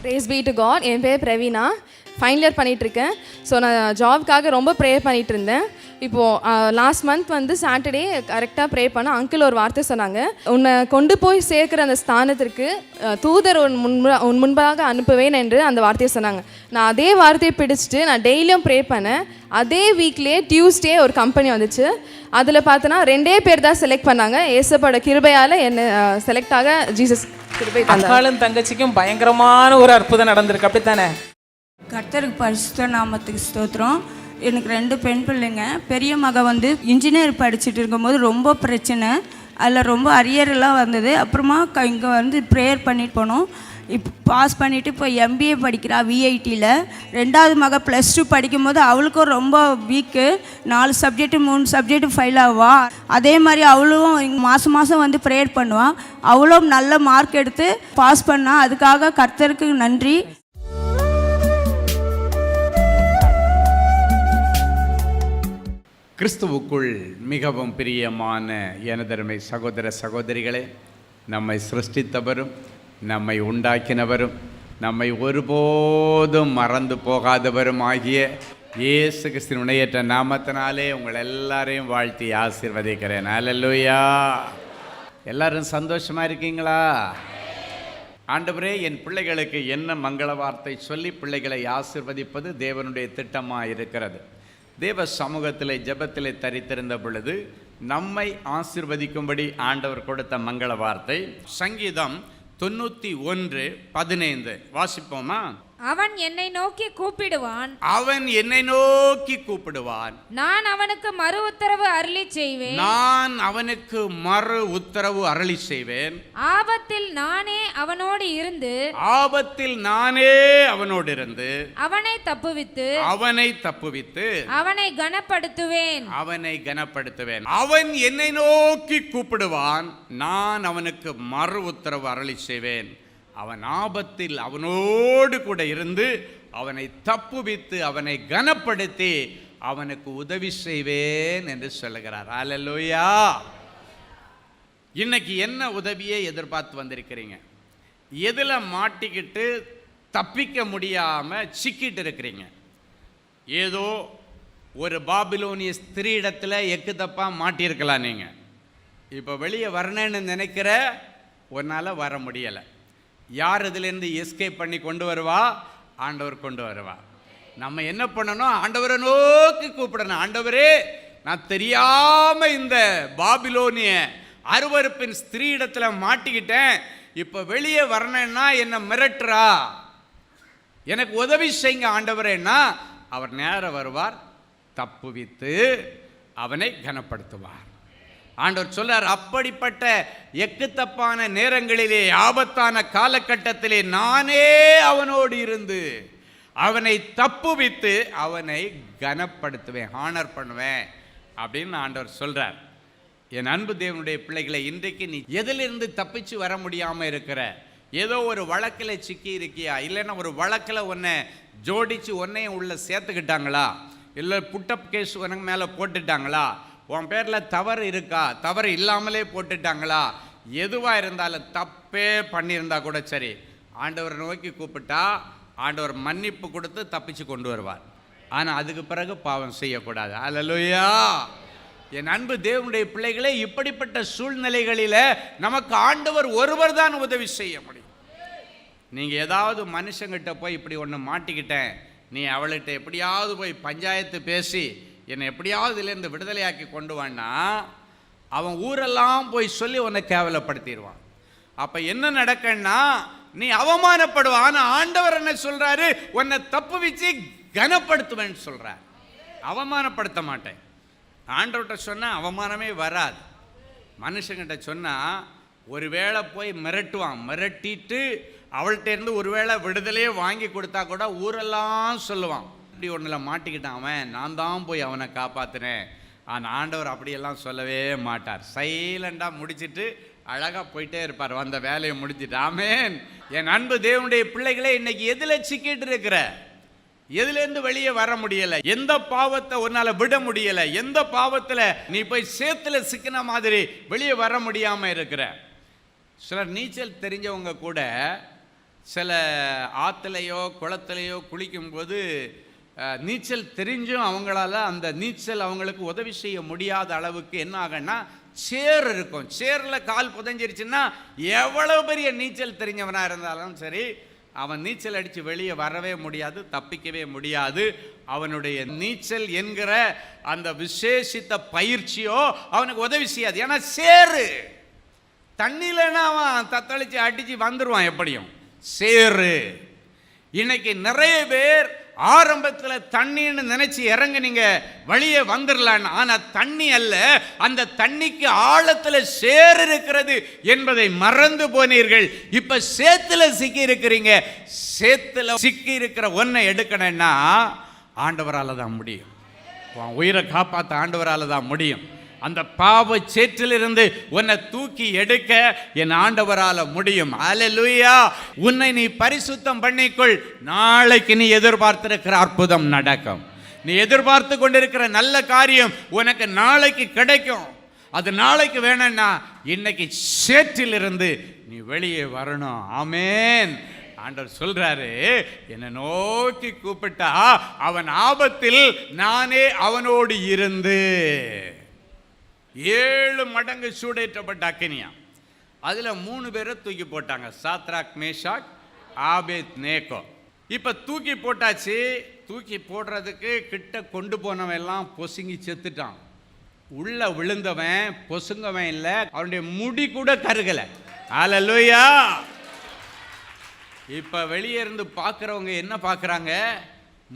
Brace be to God. என் பேர் Praveena, final year பண்ணிகிட்ருக்கேன். ஸோ நான் ஜாப்க்காக ரொம்ப ப்ரேயர் பண்ணிகிட்டு இருந்தேன். இப்போது லாஸ்ட் மந்த் வந்து சாட்டர்டே கரெக்டாக ப்ரே பண்ண அங்கிள் ஒரு வார்த்தை சொன்னாங்க, உன்னை கொண்டு போய் சேர்க்குற அந்த ஸ்தானத்திற்கு தூதர் உன் முன்பாக அனுப்புவேன் என்று அந்த வார்த்தையை சொன்னாங்க. நான் அதே வார்த்தையை பிடிச்சிட்டு நான் டெய்லியும் ப்ரே பண்ணேன். அதே வீக்லேயே டியூஸ்டே ஒரு கம்பெனி வந்துச்சு. அதில் பார்த்தோன்னா 2 பேர் தான் செலக்ட் பண்ணாங்க. ஏசப்போட கிருபையால் என்னை செலக்ட் ஆக ஜீசஸ் கிருபை தந்தார். அக்காளும் தங்கச்சிக்கும் பயங்கரமான ஒரு அற்புதம் நடந்திருக்கு, அப்படித்தானே? கர்த்தருக்கு பரிசுத்த நாமத்துக்கு ஸ்தோத்திரம். எனக்கு 2 பெண் பிள்ளைங்க. பெரிய மக வந்து இன்ஜினியர் படிச்சுட்டு இருக்கும்போது ரொம்ப பிரச்சனை, அதில் ரொம்ப அரியரெல்லாம் வந்தது. அப்புறமா இங்கே வந்து ப்ரேயர் பண்ணிட்டு போனோம். இப்போ பாஸ் பண்ணிவிட்டு இப்போ MBA படிக்கிறா VITயில். 2வது மக +2 படிக்கும்போது அவளுக்கும் ரொம்ப வீக்கு, 4 சப்ஜெக்ட்டு 3 சப்ஜெக்ட்டு ஃபெயில் ஆவா. அதே மாதிரி அவளும் மாதம் வந்து ப்ரேயர் பண்ணுவாள். அவளும் நல்ல மார்க் எடுத்து பாஸ் பண்ணா. அதுக்காக கர்த்தருக்கு நன்றி. கிறிஸ்துவுக்குள் மிகவும் பிரியமான எனதருமை சகோதர சகோதரிகளே, நம்மை சிருஷ்டித்தவரும் நம்மை உண்டாக்கினவரும் நம்மை ஒருபோதும் மறந்து போகாதவரும் ஆகிய இயேசு கிறிஸ்துவின் உடையற்ற நாமத்தினாலே உங்கள் எல்லாரையும் வாழ்த்தி ஆசீர்வதிக்கிறேன். அல்லேலூயா. எல்லாரும் சந்தோஷமா இருக்கீங்களா? ஆண்டவரே, என் பிள்ளைகளுக்கு என்ன மங்கள வார்த்தை சொல்லி பிள்ளைகளை ஆசீர்வதிப்பது தேவனுடைய திட்டமாக இருக்கிறது. தேவ சமூகத்திலே ஜெபத்திலே தரித்திருந்த பொழுது நம்மை ஆசீர்வதிக்கும்படி ஆண்டவர் கொடுத்த மங்கள வார்த்தை சங்கீதம் 91:15 வாசிப்போமா? அவன் என்னை நோக்கி கூப்பிடுவான், அவன் என்னை நோக்கி கூப்பிடுவான், நான் அவனுக்கு மறு உத்தரவு அருளி செய்வேன், நான் அவனுக்கு மறு உத்தரவு அருளி செய்வேன். ஆபத்தில் நானே அவனோடு இருந்து, ஆபத்தில் நானே அவனோடு இருந்து அவனை தப்புவித்து அவனை கனப்படுத்துவேன். அவன் என்னை நோக்கி கூப்பிடுவான், நான் அவனுக்கு மறு உத்தரவு அருளி செய்வேன். அவன் ஆபத்தில் அவனோடு கூட இருந்து அவனை தப்புவித்து அவனை கனப்படுத்தி அவனுக்கு உதவி செய்வேன் என்று சொல்லுகிறார். அல்லேலூயா. இன்னைக்கு என்ன உதவியை எதிர்பார்த்து வந்திருக்கிறீங்க? எதில் மாட்டிக்கிட்டு தப்பிக்க முடியாம சிக்கிட்டு இருக்கிறீங்க? ஏதோ ஒரு பாபிலோனிய ஸ்திரீ இடத்துல எக்கு தப்பா மாட்டியிருக்கலாம். நீங்கள் இப்போ வெளியே வரணுன்னு நினைக்கிற ஒன்னால வர முடியலை. யார் இதிலேருந்து எஸ்கேப் பண்ணி கொண்டு வருவா? ஆண்டவர் கொண்டு வருவா. நம்ம என்ன பண்ணணும்? ஆண்டவரை நோக்கி கூப்பிடணும். ஆண்டவரே, நான் தெரியாம இந்த பாபிலோனிய அருவருப்பின் ஸ்திரீ இடத்துல மாட்டிக்கிட்டேன். இப்போ வெளியே வரணும்னா என்ன மிரட்டுறா, எனக்கு உதவி செய்யுங்க ஆண்டவரேன்னா அவர் நேரம் வருவார், தப்புவித்து அவனை கனப்படுத்துவார். ஆண்டவர் சொல்றார், அப்படிப்பட்ட எக்குத்தப்பான நேரங்களிலே, ஆபத்தான காலகட்டத்திலே நானே அவனோடு இருந்து அவனை தப்புவித்து அவனை கனப்படுத்துவேன், ஹானர் பண்ணுவேன் அப்படின்னு ஆண்டவர் சொல்றார். என் அன்பு தேவனுடைய பிள்ளைகளை, இன்றைக்கு நீ எதிலிருந்து தப்பிச்சு வர முடியாமல் இருக்கிற? ஏதோ ஒரு வழக்கில் சிக்கி இருக்கியா? இல்லைன்னா ஒரு வழக்கில் உன்னை ஜோடிச்சு உன்னையும் உள்ள சேர்த்துக்கிட்டாங்களா? இல்லை புட்டப் கேஸ் உனக்கு மேலே போட்டுட்டாங்களா? உன் பேரில் தவறு இருக்கா? தவறு இல்லாமலே போட்டுட்டாங்களா? எதுவாக இருந்தாலும், தப்பே பண்ணியிருந்தா கூட சரி, ஆண்டவரை நோக்கி கூப்பிட்டா ஆண்டவர் மன்னிப்பு கொடுத்து தப்பிச்சு கொண்டு வருவார். ஆனால் அதுக்கு பிறகு பாவம் செய்யக்கூடாது. அல்லேலூயா. என் அன்பு தேவனுடைய பிள்ளைகளே, இப்படிப்பட்ட சூழ்நிலைகளில் நமக்கு ஆண்டவர் ஒருவர் தான் உதவி செய்ய முடியும். நீங்கள் ஏதாவது மனுஷங்கிட்ட போய் இப்படி ஒன்று மாட்டிக்கிட்டேன், நீ அவள்கிட்ட எப்படியாவது போய் பஞ்சாயத்து பேசி என்னை எப்படியாவது இதிலேருந்து விடுதலையாக்கி கொண்டு வான்னா அவன் ஊரெல்லாம் போய் சொல்லி உன்னை கேவலப்படுத்திடுவான். அப்போ என்ன நடக்கன்னா நீ அவமானப்படுவான். ஆனால் ஆண்டவர் என்ன சொல்கிறாரு? உன்னை தப்பு வச்சு கனப்படுத்துவேன்னு சொல்கிறார். அவமானப்படுத்த மாட்டேன். ஆண்டவர்கிட்ட சொன்னால் அவமானமே வராது. மனுஷங்கிட்ட சொன்னால் ஒருவேளை போய் மிரட்டுவான். மிரட்டிட்டு அவள்கிட்ட இருந்து ஒருவேளை விடுதலையே வாங்கி கொடுத்தா கூட ஊரெல்லாம் சொல்லுவான், இப்படி ஒன்றில் மாட்டிக்கிட்டான் அவன், நான் தான் போய் அவனை காப்பாற்றினேன். ஆனால் ஆண்டவர் அப்படியெல்லாம் சொல்லவே மாட்டார். சைலண்டாக முடிச்சுட்டு அழகாக போயிட்டே இருப்பார், வந்த வேலையை முடிச்சுட்டு. ஆமென். என் அன்பு தேவனுடைய பிள்ளைகளே, இன்னைக்கு எதில் சிக்கிட்டு இருக்கிற? எதுலேருந்து வெளியே வர முடியலை? எந்த பாவத்தை உன்னால் விட முடியலை? எந்த பாவத்தில் நீ போய் சேத்துல சிக்கின மாதிரி வெளியே வர முடியாமல் இருக்கிற? சிலர் நீச்சல் தெரிஞ்சவங்க கூட சில ஆற்றுலையோ குளத்துலையோ குளிக்கும்போது நீச்சல் தெரிஞ்சும் அவங்களால அந்த நீச்சல் அவங்களுக்கு உதவி செய்ய முடியாத அளவுக்கு என்ன ஆகுன்னா சேர் இருக்கும். சேரில் கால் புதஞ்சிருச்சுன்னா எவ்வளோ பெரிய நீச்சல் தெரிஞ்சவனாக இருந்தாலும் சரி, அவன் நீச்சல் அடித்து வெளியே வரவே முடியாது, தப்பிக்கவே முடியாது. அவனுடைய நீச்சல் என்கிற அந்த விசேஷித்த பயிற்சியோ அவனுக்கு உதவி செய்யாது. ஏன்னா சேரு தண்ணியிலன்னா அவன் தத்தளித்து அடித்து வந்துடுவான் எப்படியும். சேரு இன்னைக்கு நிறைய பேர் ஆரம்பத்தில் தண்ணின்னு நினைச்சு இறங்குனீங்க, வழியே வந்துடலான். ஆனால் தண்ணி அல்ல, அந்த தண்ணிக்கு ஆழத்தில் சேறு இருக்கிறது என்பதை மறந்து போனீர்கள். இப்ப சேத்துல சிக்கி இருக்கிறீங்க. சேத்துல சிக்கி இருக்கிற ஒன்றை எடுக்கணும்னா ஆண்டவரால் தான் முடியும். உயிரை காப்பாற்ற ஆண்டவரால் தான் முடியும். அந்த பாவ சேற்றிலிருந்து உன்னை தூக்கி எடுக்க என் ஆண்டவரால முடியும். அல்லேலூயா. உன்னை நீ பரிசுத்தம் பண்ணிக்கொள். நாளைக்கு நீ எதிர்பார்த்திருக்கிற அற்புதம் நடக்கும். நீ எதிர்பார்த்து கொண்டிருக்கிற நல்ல காரியம் உனக்கு நாளைக்கு கிடைக்கும். அது நாளைக்கு வேணும்னா இன்னைக்கு சேற்றிலிருந்து நீ வெளியே வரணும். ஆமென். ஆண்டவர் சொல்றாரு, என்னை நோக்கி கூப்பிட்டா அவன் ஆபத்தில் நானே அவனோடு இருந்து. 7 மடங்கு சூடேற்றப்பட்ட அக்கினியா. அதில் 3 பேரை தூக்கி போட்டாங்க, சாத்ராக், மேஷாக், ஆபேத் நேகோ. இப்போ தூக்கி போட்டாச்சு. தூக்கி போடுறதுக்கு கிட்ட கொண்டு போனவன் எல்லாம் பொசுங்கி செத்துட்டான். உள்ள விழுந்தவன் பொசுங்கவன் இல்லை, அவனுடைய முடி கூட கருகலை. அல்லேலூயா. இப்போ வெளியே இருந்து பார்க்குறவங்க என்ன பார்க்குறாங்க?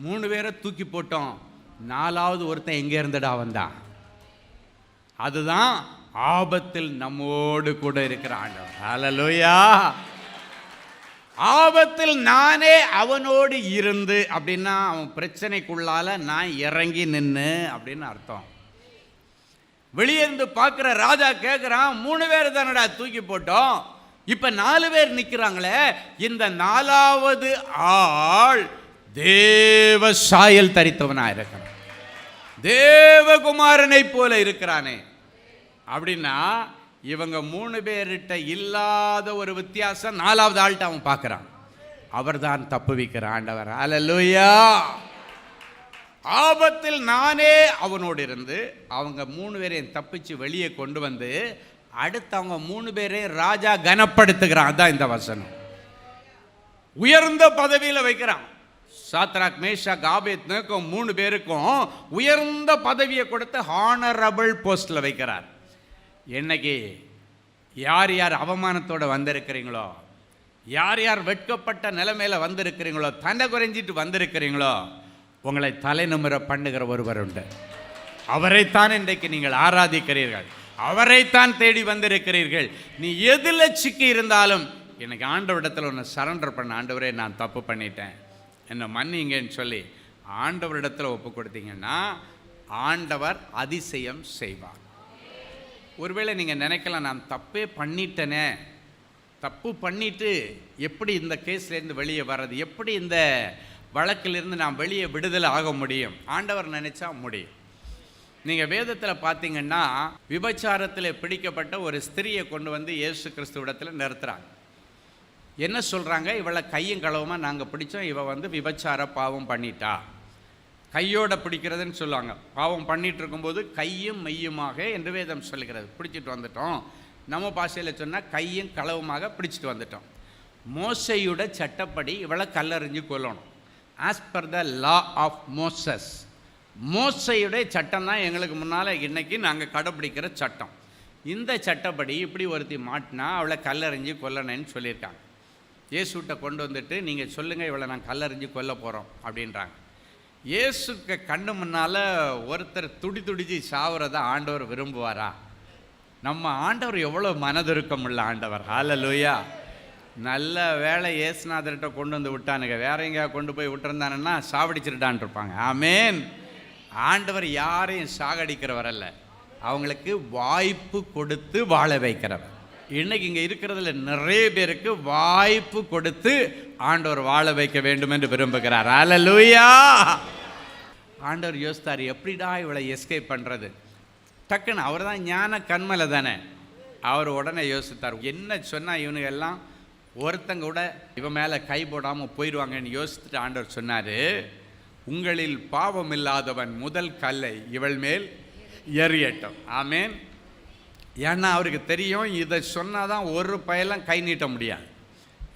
3 பேரை தூக்கி போட்டோம், 4வது ஒருத்தன் எங்கே இருந்துடா வந்தான்? அதுதான் ஆபத்தில் நம்மோடு கூட இருக்கிற ஆண்டவர். அல்லேலூயா. ஆபத்தில் நானே அவனோடு இருந்து அப்படின்னா அவன் பிரச்சனைக்குள்ளால நான் இறங்கி நின்று அப்படின்னு அர்த்தம். வெளியே இருந்து பார்க்குற ராஜா கேட்குறான், 3 பேர் தானடா தூக்கி போட்டோம், இப்ப 4 பேர் நிற்கிறாங்களே, இந்த 4வது ஆள் தேவ சாயல் தரித்தவனா இருக்கிறான், தேவகுமாரனை போல இருக்கிறானே. அப்படின்னா இவங்க 3 பேர்கிட்ட இல்லாத ஒரு வித்தியாசம் 4வது ஆள்கிட்ட அவன் பார்க்குறான். அவர் தான் தப்புவிக்கிற ஆண்டவர். அல்லேலூயா. ஆபத்தில் நானே அவனோடு இருந்து அவங்க 3 பேரையும் தப்பிச்சு வெளியே கொண்டு வந்து அடுத்து அவங்க 3 பேரையும் ராஜா கனப்படுத்துகிறான். அதான் இந்த வசனம். உயர்ந்த பதவியில் வைக்கிறான். சாத்ராக், மேஷாக், ஆபேத் நேகோ 3 பேருக்கும் உயர்ந்த பதவியை கொடுத்து ஹானரபிள் போஸ்டில் வைக்கிறார். இன்னைக்கு யார் யார் அவமானத்தோடு வந்திருக்கிறீங்களோ, யார் யார் வெட்கப்பட்ட நிலைமையில வந்திருக்கிறீங்களோ, தன்னை குறைஞ்சிட்டு வந்திருக்கிறீங்களோ, உங்களை தலைநிமிர பண்ணுகிற ஒருவர் உண்டு. அவரைத்தான் இன்றைக்கு நீங்கள் ஆராதிக்கிறீர்கள், அவரைத்தான் தேடி வந்திருக்கிறீர்கள். நீ எதில் சிக்கி இருந்தாலும் எனக்கு ஆண்டவரிடத்தில் ஒன்று சரண்டர் பண்ண, ஆண்டவரே நான் தப்பு பண்ணிட்டேன், என்னை மன்னிங்கன்னு சொல்லி ஆண்டவரிடத்தில் ஒப்பு கொடுத்தீங்கன்னா ஆண்டவர் அதிசயம் செய்வார். ஒருவேளை நீங்கள் நினைக்கலாம், நான் தப்பே பண்ணிட்டேனே, தப்பு பண்ணிட்டு எப்படி இந்த கேஸ்லேருந்து வெளியே வர்றது, எப்படி இந்த வழக்கிலிருந்து நான் வெளியே விடுதலை ஆக முடியும்? ஆண்டவர் நினைச்சா முடியும். நீங்கள் வேதத்தில் பார்த்தீங்கன்னா விபச்சாரத்தில் பிடிக்கப்பட்ட ஒரு ஸ்திரியை கொண்டு வந்து இயேசு கிறிஸ்துவிடத்தில் நிறுத்துறாங்க. என்ன சொல்கிறாங்க? இவளை கையும் களவுமா நாங்கள் பிடிச்சோம், இவ வந்து விபச்சார பாவம் பண்ணிட்டா. கையோட பிடிக்கிறதுன்னு சொல்லுவாங்க. பாவம் பண்ணிட்டு இருக்கும்போது கையும் மெய்யுமாக என்று வேதம் சொல்லுகிறது. பிடிச்சிட்டு வந்துட்டோம். நம்ம பாஷையில் சொன்னால் கையும் களவுமாக பிடிச்சிட்டு வந்துட்டோம். மோசையோட சட்டப்படி இவளை கல்லறிஞ்சு கொல்லணும். As per the law of Moses. மோசையுடைய சட்டம் தான் எங்களுக்கு முன்னால் இன்னைக்கு நாங்கள் கடைப்பிடிக்கிற சட்டம். இந்த சட்டப்படி இப்படி ஒருத்தி மாட்டினா அவளை கல்லறிஞ்சு கொல்லணுன்னு சொல்லியிருக்காங்க. இயேசுகிட்ட கொண்டு வந்துட்டு நீங்கள் சொல்லுங்கள், இவளை நான் கல்லறிஞ்சு கொல்ல போகிறோம் அப்படின்றாங்க. இயேசுக்கு கண்ணு முன்னால் ஒருத்தர் துடிச்சு சாவுறத ஆண்டவர் விரும்புவாரா? நம்ம ஆண்டவர் எவ்வளோ மனதுருக்கம் உள்ள ஆண்டவர். ஹல்லேலூயா. நல்ல வேலை இயேசுநாதர்கிட்ட கொண்டு வந்து விட்டானுங்க. வேற எங்கேயா கொண்டு போய் விட்டுருந்தானுன்னா சாவடிச்சிருட்டான் இருப்பாங்க. ஆமேன். ஆண்டவர் யாரையும் சாகடிக்கிறவர் அல்ல, அவங்களுக்கு வாய்ப்பு கொடுத்து வாழ வைக்கிறவர். இன்னைக்கு இங்கே இருக்கிறதுல நிறைய பேருக்கு வாய்ப்பு கொடுத்து ஆண்டவர் வாழ வைக்க வேண்டும் என்று விரும்புகிறார். அல்லேலூயா. ஆண்டவர் யோசித்தார், எப்படிடா இவளை எஸ்கேப் பண்ணுறது? டக்குன்னு அவர் தான் ஞான கண்மலை தானே. அவர் உடனே யோசித்தார், என்ன சொன்னால் இவனுங்க எல்லாம் ஒருத்தங்க கூட இவன் மேலே கை போடாமல் போயிடுவாங்கன்னு யோசிச்சுட்டு ஆண்டவர் சொன்னார், உங்களில் பாவம் இல்லாதவன் முதல் கல்லை இவள் மேல் எறியட்டும். ஆமேன். ஏன்னா அவருக்கு தெரியும், இதை சொன்னால் தான் ஒரு பயலாம் கை நீட்ட முடியாது.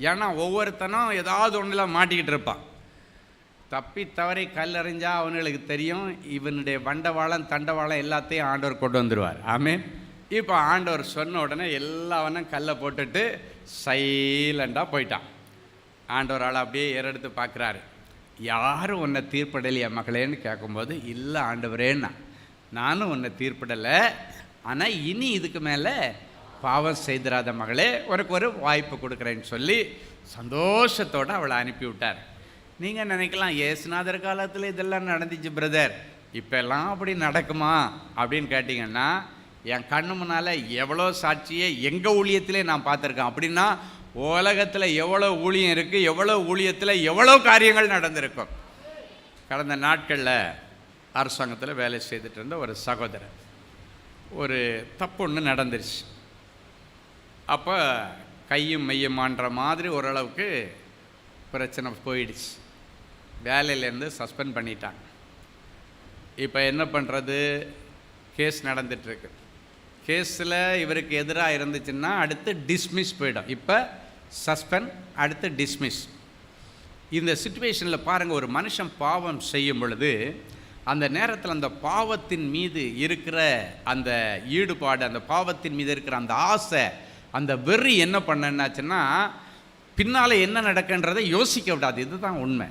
ஏன்னா ஒவ்வொருத்தனும் ஏதாவது ஒன்றில் மாட்டிக்கிட்டு இருப்பான். தப்பி தவறி கல்லறிஞ்சா அவனுங்களுக்கு தெரியும், இவனுடைய வண்டவாளம் தண்டவாளம் எல்லாத்தையும் ஆண்டவர் கொண்டு வந்துடுவார். ஆமேன். இப்போ ஆண்டவர் சொன்ன உடனே எல்லாவனும் கல்லை போட்டுட்டு சைலண்டாக போயிட்டான். ஆண்டவரால் அப்படியே ஏறெடுத்து பார்க்குறாரு. யாரும் உன்னை தீர்ப்படலையா மகளேன்னு கேட்கும்போது, இல்லை ஆண்டவரேன்னா நானும் உன்னை தீர்ப்பிடலை, ஆனால் இனி இதுக்கு மேலே பாவம் செய்திராத மகளே, உனக்கு ஒரு வாய்ப்பு கொடுக்குறேன்னு சொல்லி சந்தோஷத்தோடு அவளை அனுப்பி விட்டார். நீங்கள் நினைக்கலாம், ஏசுநாதர் காலத்தில் இதெல்லாம் நடந்துச்சு பிரதர், இப்போல்லாம் அப்படி நடக்குமா அப்படின்னு கேட்டிங்கன்னா, என் கண்ணு முன்னால் எவ்வளோ சாட்சியை எங்கள் ஊழியத்திலே நான் பார்த்துருக்கேன். அப்படின்னா உலகத்தில் எவ்வளோ ஊழியம் இருக்குது, எவ்வளோ ஊழியத்தில் எவ்வளோ காரியங்கள் நடந்திருக்கும். கடந்த நாட்களில் அரசாங்கத்தில் வேலை செய்துட்டு இருந்த ஒரு சகோதரர் ஒரு தப்பு ஒன்று நடந்துருச்சு. அப்போ கையும் மையமான்ற மாதிரி ஓரளவுக்கு பிரச்சனை போயிடுச்சு. வேலையிலேருந்து சஸ்பெண்ட் பண்ணிட்டாங்க. இப்போ என்ன பண்ணுறது, கேஸ் நடந்துகிட்ருக்கு. கேஸில் இவருக்கு எதிராக இருந்துச்சுன்னா அடுத்து டிஸ்மிஸ் போயிடும். இப்போ சஸ்பெண்ட், அடுத்து டிஸ்மிஸ். இந்த சிச்சுவேஷனில் பாருங்கள், ஒரு மனுஷன் பாவம் செய்யும் பொழுது அந்த நேரத்தில் அந்த பாவத்தின் மீது இருக்கிற அந்த ஈடுபாடு, அந்த பாவத்தின் மீது இருக்கிற அந்த ஆசை, அந்த வெறி என்ன பண்ணாச்சுன்னா பின்னால் என்ன நடக்குன்றதை யோசிக்க விடாது. இதுதான் உண்மை.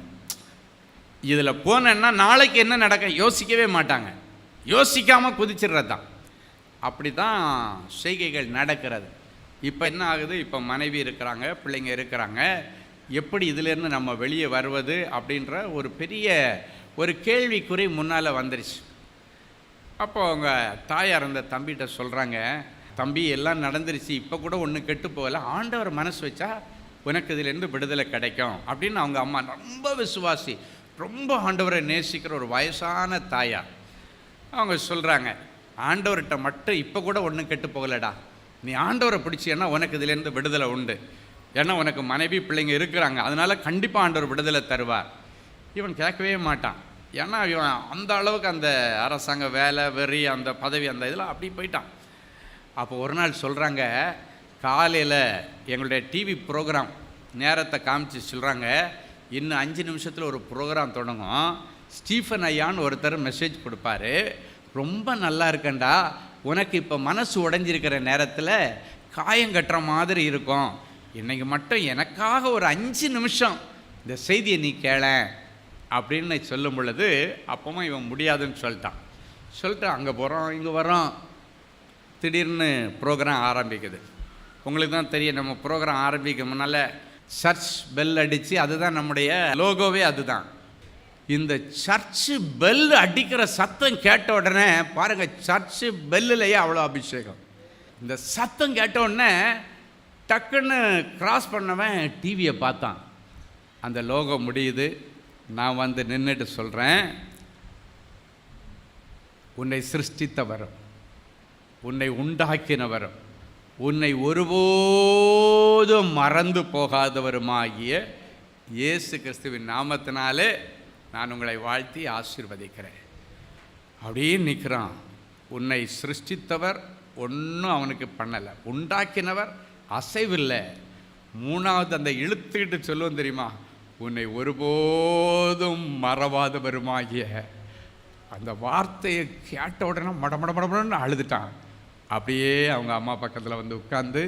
இதில் போனேன்னா நாளைக்கு என்ன நடக்க யோசிக்கவே மாட்டாங்க, யோசிக்காமல் குதிச்சிடுறது தான். அப்படி தான் செய்கைகள் நடக்கிறது. இப்போ என்ன ஆகுது, இப்போ மனைவி இருக்கிறாங்க, பிள்ளைங்க இருக்கிறாங்க, எப்படி இதிலேருந்து நம்ம வெளியே வருவது அப்படின்ற ஒரு பெரிய ஒரு கேள்விக்குறி முன்னால் வந்துருச்சு. அப்போ அவங்க தாயார் அந்த தம்பிகிட்ட சொல்கிறாங்க, தம்பி எல்லாம் நடந்துருச்சு, இப்போ கூட ஒன்று கெட்டு போகல, ஆண்டவர் மனசு வச்சா உனக்கு இதிலேருந்து விடுதலை கிடைக்கும் அப்படின்னு. அவங்க அம்மா ரொம்ப விசுவாசி, ரொம்ப ஆண்டவரை நேசிக்கிற ஒரு வயசான தாயார். அவங்க சொல்கிறாங்க, ஆண்டவர்கிட்ட மட்டும் இப்போ கூட ஒன்றும் கெட்டு போகலடா, நீ ஆண்டவரை பிடிச்சின்னா உனக்கு இதிலேருந்து விடுதலை உண்டு. ஏன்னா உனக்கு மனைவி பிள்ளைங்க இருக்கிறாங்க, அதனால் கண்டிப்பாக ஆண்டவர் விடுதலை தருவார். இவன் கேட்கவே மாட்டான். ஏன்னா இவன் அந்த அளவுக்கு அந்த அரசாங்க வேலை வெறி, அந்த பதவி, அந்த இதில் அப்படி போயிட்டான். அப்போ ஒரு நாள் சொல்கிறாங்க, காலையில் எங்களுடைய டிவி ப்ரோக்ராம் நேரத்தை காமிச்சு சொல்கிறாங்க, இன்னும் 5 நிமிஷத்தில் ஒரு ப்ரோக்ராம் தொடங்கும், ஸ்டீஃபன் ஐயான்னு ஒருத்தர் மெசேஜ் கொடுப்பாரு, ரொம்ப நல்லா இருக்கண்டா, உனக்கு இப்போ மனசு உடைஞ்சிருக்கிற நேரத்தில் காயம் கட்டுற மாதிரி இருக்கும், இன்றைக்கி மட்டும் எனக்காக ஒரு 5 நிமிஷம் இந்த செய்தியை நீ கேள அப்படின்னு சொல்லும் பொழுது, அப்பவும் இவன் முடியாதுன்னு சொல்லிட்டு அங்கே போகிறோம் இங்கே வரோம். திடீர்னு ப்ரோக்ராம் ஆரம்பிக்குது. உங்களுக்கு தான் தெரியும், நம்ம ப்ரோக்ராம் ஆரம்பிக்க முன்னால் சர்ச் பெல் அடித்து, அதுதான் நம்முடைய லோகோவே அதுதான். இந்த சர்ச்சு பெல் அடிக்கிற சத்தம் கேட்ட உடனே பாருங்கள், சர்ச்சு பெல்லுலேயே அவ்வளோ அபிஷேகம். இந்த சத்தம் கேட்ட உடனே டக்குன்னு கிராஸ் பண்ணவன் டிவியை பார்த்தான். அந்த லோகோ முடியுது. நான் வந்து நின்றுட்டு சொல்கிறேன், உன்னை சிருஷ்டித்தவரும் உன்னை உண்டாக்கினவரும் உன்னை ஒருபோதும் மறந்து போகாதவருமாகிய இயேசு கிறிஸ்துவின் நாமத்தினாலே நான் உங்களை வாழ்த்தி ஆசீர்வதிக்கிறேன். அப்படியே நிற்கிறான். உன்னை சிருஷ்டித்தவர் ஒன்றும் அவனுக்கு பண்ணலை, உண்டாக்கினவர் அசைவில்லை. 3வது அந்த இழுத்துக்கிட்டு சொல்லுவோம் தெரியுமா, உன்னை ஒருபோதும் மறவாதவருமாகிய அந்த வார்த்தையை கேட்ட உடனே மடமடமடன்னு அழுதுட்டான். அப்படியே அவங்க அம்மா பக்கத்தில் வந்து உட்காந்து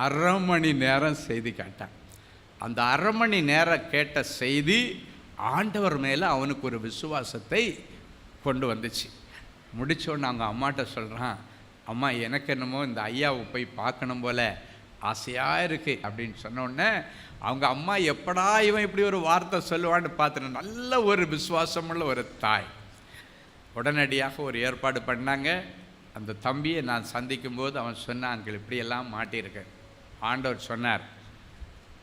1/2 மணி நேரம் செய்தி கேட்டான். அந்த 1/2 மணி நேரம் கேட்ட செய்தி ஆண்டவர் மேலே அவனுக்கு ஒரு விசுவாசத்தை கொண்டு வந்துச்சு. முடித்தோன்னு அவங்க அம்மாட்ட சொல்கிறான், அம்மா எனக்கு என்னமோ இந்த ஐயாவை போய் பார்க்கணும் போல் ஆசையாக இருக்குது அப்படின்னு சொன்னோடனே அவங்க அம்மா எப்படா இவன் இப்படி ஒரு வார்த்தை சொல்லுவான்னு பார்த்துட்டு, நல்ல ஒரு விசுவாசமுள்ள ஒரு தாய். உடனடியாக ஒரு ஏற்பாடு பண்ணாங்க. அந்த தம்பியை நான் சந்திக்கும்போது அவன் சொன்னான், அங்கிள் இப்படியெல்லாம் மாட்டியிருக்கேன், ஆண்டவர் சொன்னார்,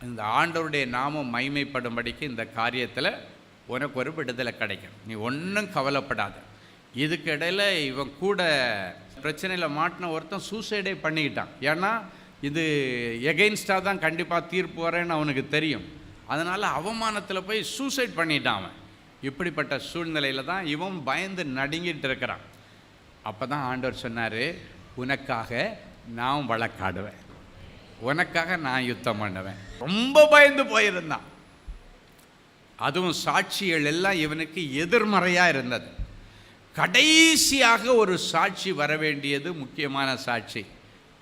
இந்த ஆண்டவருடைய நாமம் மைமைப்படும்படிக்கு இந்த காரியத்தில் உனக்கு ஒரு விடுதலை கிடைக்கும், நீ ஒன்றும் கவலைப்படாத. இதுக்கு இடையில் இவன் கூட பிரச்சனையில் மாட்டின ஒருத்தன் சூசைடே பண்ணிக்கிட்டான். ஏன்னா இது எகெயின்ஸ்டாக தான் கண்டிப்பாக தீர்ப்பு வரேன்னு அவனுக்கு தெரியும். அதனால் அவமானத்தில் போய் சூசைட் பண்ணிட்டான் அவன். இப்படிப்பட்ட சூழ்நிலையில் தான் இவன் பயந்து நடுங்கிட்டு இருக்கிறான். அப்போ தான் ஆண்டவர் சொன்னார், உனக்காக நான் வழக்காடுவேன், உனக்காக நான் யுத்தம் பண்ணுவேன். ரொம்ப பயந்து போயிருந்தான். அதுவும் சாட்சிகள் எல்லாம் இவனுக்கு எதிர்மறையாக இருந்தது. கடைசியாக ஒரு சாட்சி வர வேண்டியது முக்கியமான சாட்சி.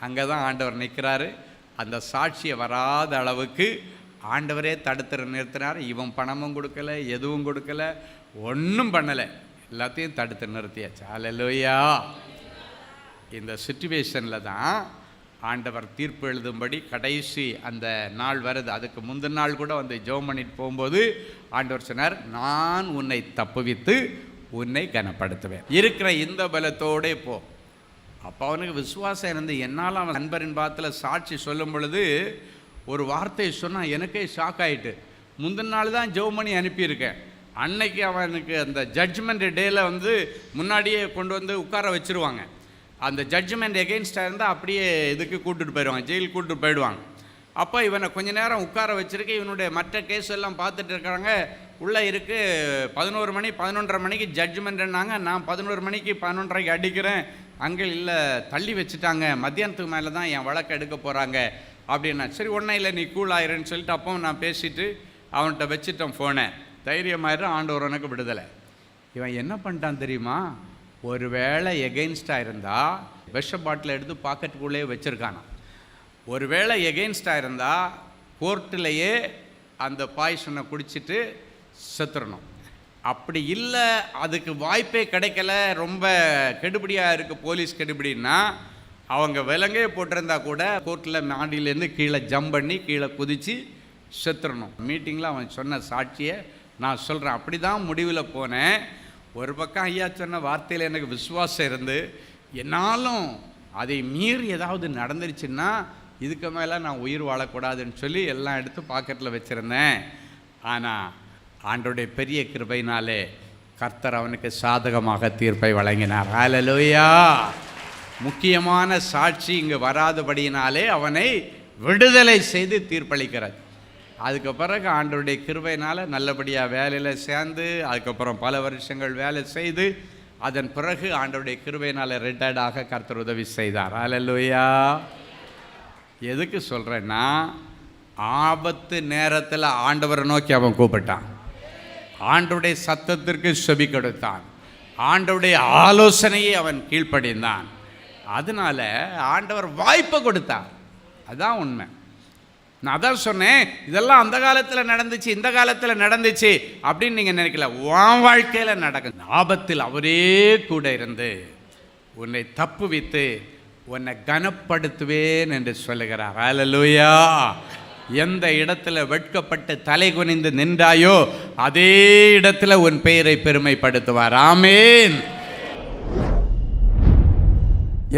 அங்கே தான் ஆண்டவர் நிற்கிறாரு. அந்த சாட்சியை வராத அளவுக்கு ஆண்டவரே தடுத்து நிறுத்தினார். இவன் பணமும் கொடுக்கல, எதுவும் கொடுக்கல, ஒன்றும் பண்ணலை, எல்லாத்தையும் தடுத்து நிறுத்தியாச்சு. அல்லேலூயா. இந்த சிச்சுவேஷனில் தான் ஆண்டவர் தீர்ப்பு எழுதும்படி கடைசி அந்த நாள் வருது. அதுக்கு முந்தின நாள் கூட வந்து ஜெபம் பண்ணிட்டு போகும்போது ஆண்டவர் சொன்னார், நான் உன்னை தப்புவித்து உன்னை கனப்படுத்துவேன், இருக்கிற இந்த பலத்தோடே போ. அப்போ அவனுக்கு விசுவாசம் இருந்து என்னால் அவன் நண்பரின் பாத்தில் சாட்சி சொல்லும் பொழுது ஒரு வார்த்தையை சொன்னால் எனக்கே ஷாக் ஆகிட்டு. முந்தின நாள் தான் ஜெபம் பண்ணி அனுப்பியிருக்கேன். அன்னைக்கு அவனுக்கு அந்த ஜட்ஜ்மெண்ட் டேயில் வந்து முன்னாடியே கொண்டு வந்து உட்கார வச்சுருவாங்க. அந்த ஜட்ஜ்மெண்ட் எகெயின்ஸ்டாக இருந்தால் அப்படியே இதுக்கு கூப்பிட்டுட்டு போயிடுவாங்க, ஜெயிலுக்கு கூப்பிட்டு போயிடுவாங்க. அப்போ இவனை கொஞ்ச நேரம் உட்கார வச்சுருக்கு. இவனுடைய மற்ற கேஸ் எல்லாம் பார்த்துட்டு இருக்கிறாங்க. உள்ளே இருக்குது 11 மணி 11:30 மணிக்கு ஜட்ஜ்மெண்ட்னாங்க. நான் 11 மணிக்கு 11:30க்கு அடிக்கிறேன். அங்கே இல்லை, தள்ளி வச்சுட்டாங்க, மத்தியானத்துக்கு மேலே தான் என் வழக்கு எடுக்க போகிறாங்க அப்படின்னா. சரி ஒன்றும் இல்லை, நீ கூல் ஆயிருன்னு சொல்லிட்டு அப்போ நான் பேசிவிட்டு அவன்கிட்ட வச்சுட்டேன் ஃபோனை. தைரியமாயிரு, ஆண்டவர் உனக்கு விடுதலை. இவன் என்ன பண்ணிட்டான் தெரியுமா? ஒரு வேளை எகெயின்ஸ்டாக இருந்தால் விஷ பாட்டில் எடுத்து பாக்கெட்டுக்குள்ளேயே வச்சுருக்கானா. ஒரு வேளை எகெயின்ஸ்டாக இருந்தால் கோர்ட்டிலேயே அந்த பாய்சனை குடிச்சிட்டு செத்துடணும். அப்படி இல்லை, அதுக்கு வாய்ப்பே கிடைக்கல, ரொம்ப கெடுபடியாக இருக்குது போலீஸ் கெடுபடின்னா, அவங்க விலங்கே போட்டிருந்தா கூட கோர்ட்டில் மாடியிலேருந்து கீழே ஜம்ப் பண்ணி கீழே குதித்து செத்துடணும். மீட்டிங்கில் அவன் சொன்ன சாட்சியை நான் சொல்கிறேன். அப்படி தான் முடிவில் போனேன். ஒரு பக்கம் ஐயா சொன்ன வார்த்தையில் எனக்கு விசுவாசம் இருந்து, என்னாலும் அதை மீறி ஏதாவது நடந்துருச்சுன்னா இதுக்கு மேலே நான் உயிர் வாழக்கூடாதுன்னு சொல்லி எல்லாம் எடுத்து பாக்கெட்டில் வச்சுருந்தேன். ஆனால் ஆண்டவருடைய பெரிய கிருபையினாலே கர்த்தர் அவனுக்கு சாதகமாக தீர்ப்பை வழங்கினார். ஹல்லேலூயா. முக்கியமான சாட்சி இங்கு வராதபடியினாலே அவனை விடுதலை செய்து தீர்ப்பளிக்கிறது. அதுக்கு பிறகு ஆண்டவருடைய கிருபையினால் நல்லபடியாக வேலையில் சேர்ந்து அதுக்கப்புறம் பல வருஷங்கள் வேலை செய்து அதன் பிறகு ஆண்டவருடைய கிருபையினால் ரிட்டையர்டாக கர்த்தர் உதவி செய்தார். ஹல்லேலூயா. எதுக்கு சொல்கிறேன்னா, ஆபத்து நேரத்தில் ஆண்டவரை நோக்கி அவன் கூப்பிட்டான், ஆண்டவருடைய சத்தத்திற்கு செவி கொடுத்தான், ஆண்டவருடைய ஆலோசனையை அவன் கீழ்ப்படிந்தான். அதனால் ஆண்டவர் வாய்ப்பை கொடுத்தார். அதுதான் உண்மை. நான் அதான் சொன்னேன், இதெல்லாம் அந்த காலத்தில் நடந்துச்சு, இந்த காலத்தில் நடந்துச்சு அப்படின்னு நீங்கள் நினைக்கல. உன் வாழ்க்கையில் நடக்கும். ஆபத்தில் அவரே கூட இருந்து உன்னை தப்புவித்து உன்னை கனப்படுத்துவேன் என்று சொல்லுகிறார். ஹல்லேலூயா. எந்த இடத்துல வெட்கப்பட்டு தலை குனிந்து நின்றாயோ அதே இடத்துல உன் பெயரை பெருமைப்படுத்துவார். ஆமேன்.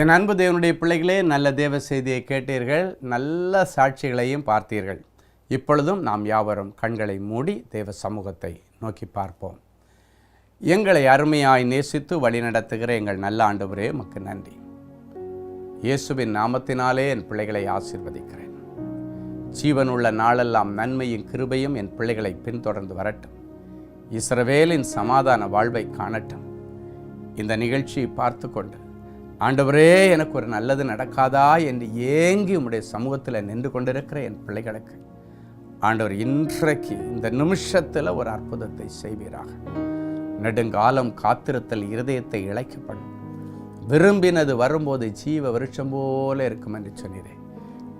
என் அன்பு தேவனுடைய பிள்ளைகளே, நல்ல தேவ செய்தியை கேட்டீர்கள், நல்ல சாட்சிகளையும் பார்த்தீர்கள். இப்பொழுதும் நாம் யாவரும் கண்களை மூடி தேவ சமூகத்தை நோக்கி பார்ப்போம். எங்களை அருமையாய் நேசித்து வழிநடத்துகிற எங்கள் நல்ல ஆண்டவரே, உமக்கு நன்றி. இயேசுவின் நாமத்தினாலே என் பிள்ளைகளை ஆசீர்வதிக்கிறேன். ஜீவனுள்ள நாளெல்லாம் நன்மையும் கிருபையும் என் பிள்ளைகளை பின்தொடர்ந்து வரட்டும். இஸ்ரவேலின் சமாதான வாழ்வை காணட்டும். இந்த நிகழ்ச்சியை பார்த்து கொண்டு, ஆண்டவரே எனக்கு ஒரு நல்லது நடக்காதா என்று ஏங்கி உம்முடைய சமூகத்தில் நின்று கொண்டிருக்கிற என் பிள்ளைகளுக்கு ஆண்டவர் இன்றைக்கு இந்த நிமிஷத்தில் ஒரு அற்புதத்தை செய்வீராக. நெடுங்காலம் காத்திருத்தல் இருதயத்தை இழைக்கப்படும். விரும்பினது வரும்போது ஜீவ விருட்சம் போல இருக்கும் என்று சொன்னீரே.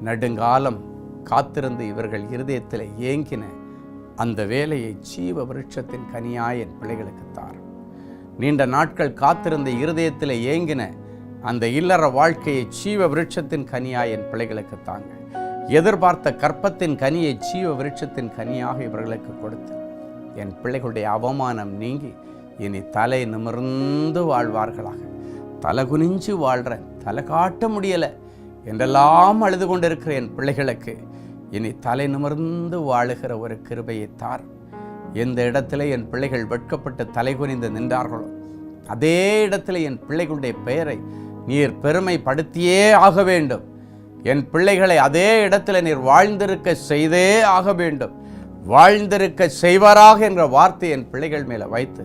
நெடுங்காலம் காத்திருந்து இவர்கள் இருதயத்தில் ஏங்கின அந்த வேலையை ஜீவ விருட்சத்தின் கனியாய் என் பிள்ளைகளுக்கு தாரும். நீண்ட நாட்கள் காத்திருந்த இருதயத்தில் ஏங்கின அந்த இல்லற வாழ்க்கையை ஜீவ விருட்சத்தின் கனியாய் என் பிள்ளைகளுக்கு தாங்க. எதிர்பார்த்த கற்பத்தின் கனியை ஜீவ விருட்சத்தின் கனியாக இவர்களுக்கு கொடுத்து என் பிள்ளைகளுடைய அவமானம் நீங்கி இனி தலை நிமிர்ந்து வாழ்வார்களாக. தலை குனிஞ்சு வாழ்கிறேன், தலை காட்ட முடியலை என்றெல்லாம் அழுது கொண்டிருக்கிற என் பிள்ளைகளுக்கு இனி தலை நிமிர்ந்து வாழுகிற ஒரு கிருபையை தார். எந்த இடத்துல என் பிள்ளைகள் வெட்கப்பட்டு தலை குனிந்து நின்றார்களோ அதே இடத்துல என் பிள்ளைகளுடைய பெயரை நீர் பெருமைப்படுத்தியே ஆக வேண்டும். என் பிள்ளைகளை அதே இடத்துல நீர் வாழ்ந்திருக்க செய்தே ஆக வேண்டும், வாழ்ந்திருக்க செய்வாராக என்ற வார்த்தை என் பிள்ளைகள் மேலே வைத்து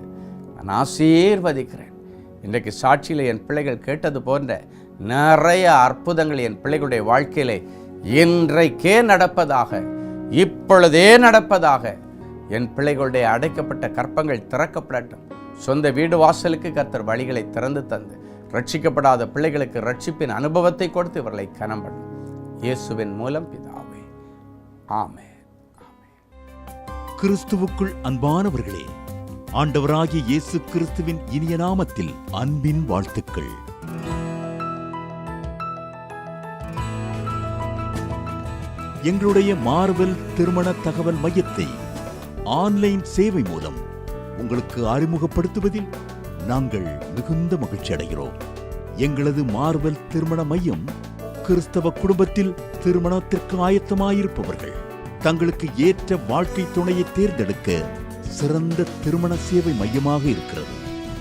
நான் ஆசீர்வதிக்கிறேன். இன்றைக்கு சாட்சியில் என் பிள்ளைகள் கேட்டது போன்ற நிறைய அற்புதங்கள் என் பிள்ளைகளுடைய வாழ்க்கையிலே இன்றைக்கே நடப்பதாக, இப்பொழுதே நடப்பதாக. என் பிள்ளைகளுடைய அடைக்கப்பட்ட கற்பங்கள் திறக்கப்படட்டும். சொந்த வீடு வாசலுக்கு கர்த்தர் வழிகளை திறந்து தந்து ரட்சிக்கப்படாத பிள்ளைகளுக்கு ரட்சிப்பின் அனுபவத்தை கொடுத்து இவர்களை கனம் பண்ணும். இயேசுவின் மூலம் பிதாவே, ஆமென். கிறிஸ்துவுக்குள் அன்பானவர்களே, ஆண்டவராகிய இயேசு கிறிஸ்துவின் இனிய நாமத்தில் அன்பின் வாழ்த்துக்கள். எங்களுடைய மார்வெல் திருமண தகவல் மையத்தை ஆன்லைன் சேவை மூலம் உங்களுக்கு அறிமுகப்படுத்துவதில் நாங்கள் மிகுந்த மகிழ்ச்சி அடைகிறோம். எங்களது மார்வெல் திருமண மையம் கிறிஸ்தவ குடும்பத்தில் திருமணத்திற்கு ஆயத்தமாயிருப்பவர்கள் தங்களுக்கு ஏற்ற வாழ்க்கை துணையை தேர்ந்தெடுக்க சிறந்த திருமண சேவை மையமாக இருக்கிறது.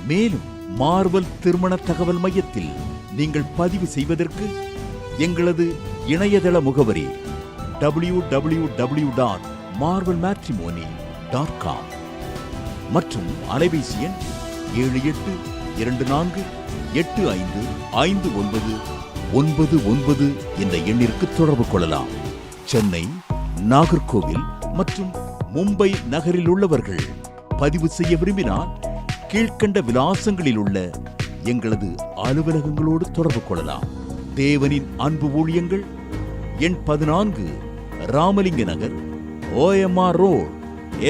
மேலும் மார்வெல் திருமண தகவல் மையத்தில் நீங்கள் பதிவு செய்வதற்கு எங்களது இணையதள முகவரி www.marvelmatrimony.com மற்றும் அலைபேசி எண் 7824855999 என்ற எண்ணிற்கு தொடர்பு கொள்ளலாம். சென்னை, நாகர்கோவில் மற்றும் மும்பை நகரில் உள்ளவர்கள் பதிவு செய்ய விரும்பினால் கீழ்க்கண்ட விலாசங்களில் உள்ள எங்களது அலுவலகங்களோடு தொடர்பு கொள்ளலாம். தேவனின் அன்பு ஊழியங்கள் எண் 14, ராமலிங்க நகர், OMR ரோட்,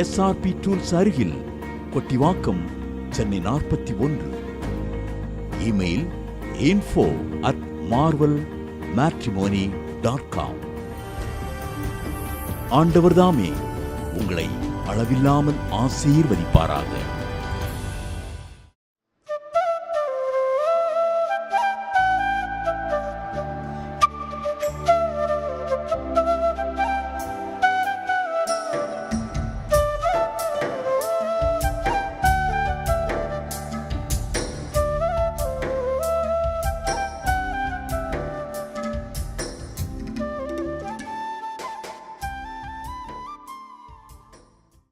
SRP டூல்ஸ் அருகில், கொட்டிவாக்கம், சென்னை 41. Email info@marvelmatrimony.com. ஆண்டவர்தாமே உங்களை அளவில்லாமல் ஆசீர்வதிப்பாராக.